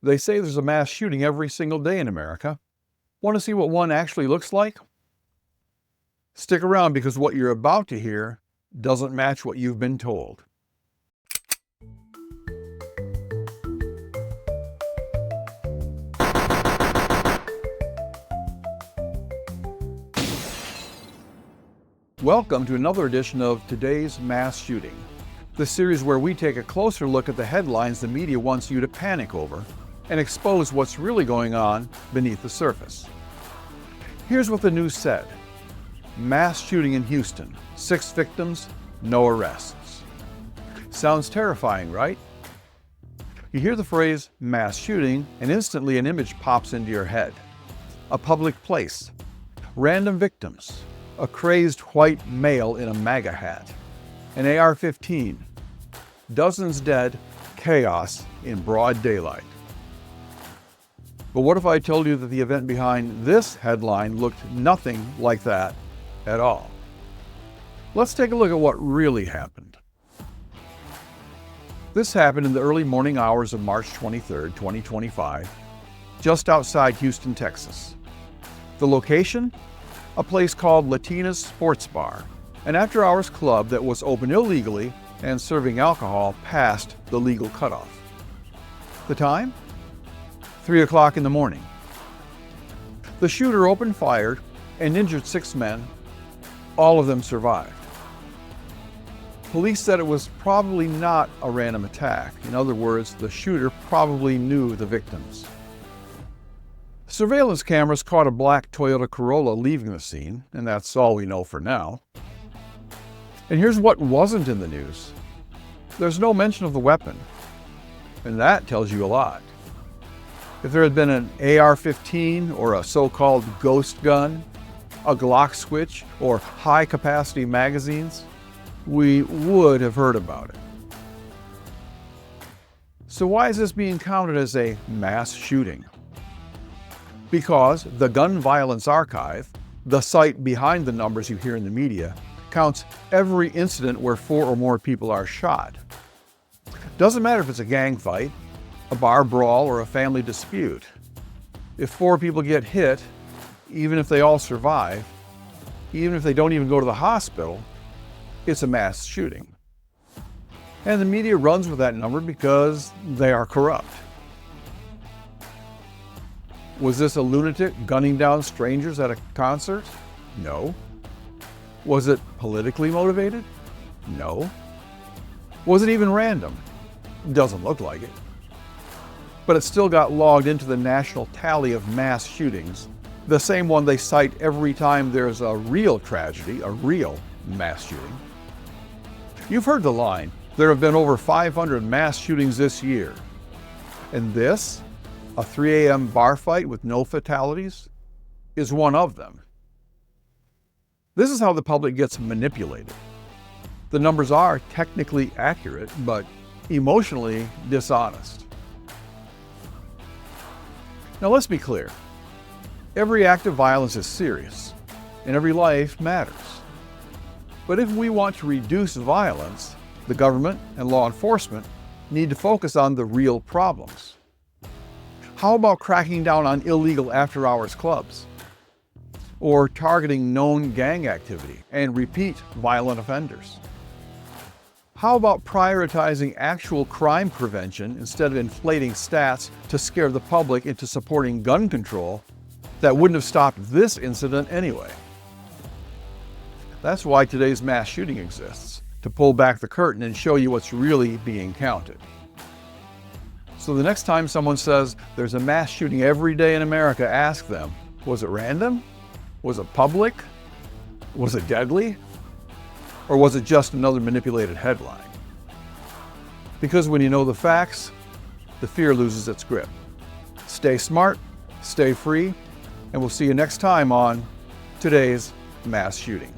They say there's a mass shooting every single day in America. Want to see what one actually looks like? Stick around because what you're about to hear doesn't match what you've been told. Welcome to another edition of Today's Mass Shooting, the series where we take a closer look at the headlines the media wants you to panic over and expose what's really going on beneath the surface. Here's what the news said. Mass shooting in Houston, 6 victims, no arrests. Sounds terrifying, right? You hear the phrase mass shooting and instantly an image pops into your head. A public place, random victims, a crazed white male in a MAGA hat, an AR-15, dozens dead, chaos in broad daylight. But what if I told you that the event behind this headline looked nothing like that at all? Let's take a look at what really happened. This happened in the early morning hours of March 23, 2025, just outside Houston, Texas. The location? A place called Latina's Sports Bar, an after-hours club that was open illegally and serving alcohol past the legal cutoff. The time? 3 o'clock in the morning. The shooter opened fire and injured 6 men. All of them survived. Police said it was probably not a random attack. In other words, the shooter probably knew the victims. Surveillance cameras caught a black Toyota Corolla leaving the scene, and that's all we know for now. And here's what wasn't in the news. There's no mention of the weapon, and that tells you a lot. If there had been an AR-15 or a so-called ghost gun, a Glock switch, or high-capacity magazines, we would have heard about it. So why is this being counted as a mass shooting? Because the Gun Violence Archive, the site behind the numbers you hear in the media, counts every incident where 4 or more people are shot. Doesn't matter if it's a gang fight, a bar brawl, or a family dispute. If 4 people get hit, even if they all survive, even if they don't even go to the hospital, it's a mass shooting. And the media runs with that number because they are corrupt. Was this a lunatic gunning down strangers at a concert? No. Was it politically motivated? No. Was it even random? Doesn't look like it. But it still got logged into the national tally of mass shootings, the same one they cite every time there's a real tragedy, a real mass shooting. You've heard the line, there have been over 500 mass shootings this year. And this, a 3 a.m. bar fight with no fatalities, is one of them. This is how the public gets manipulated. The numbers are technically accurate, but emotionally dishonest. Now let's be clear. Every act of violence is serious, and every life matters. But if we want to reduce violence, the government and law enforcement need to focus on the real problems. How about cracking down on illegal after-hours clubs? Or targeting known gang activity and repeat violent offenders? How about prioritizing actual crime prevention instead of inflating stats to scare the public into supporting gun control that wouldn't have stopped this incident anyway? That's why today's mass shooting exists, to pull back the curtain and show you what's really being counted. So the next time someone says there's a mass shooting every day in America, ask them, was it random? Was it public? Was it deadly? Or was it just another manipulated headline? Because when you know the facts, the fear loses its grip. Stay smart, stay free, and we'll see you next time on Today's Mass Shooting.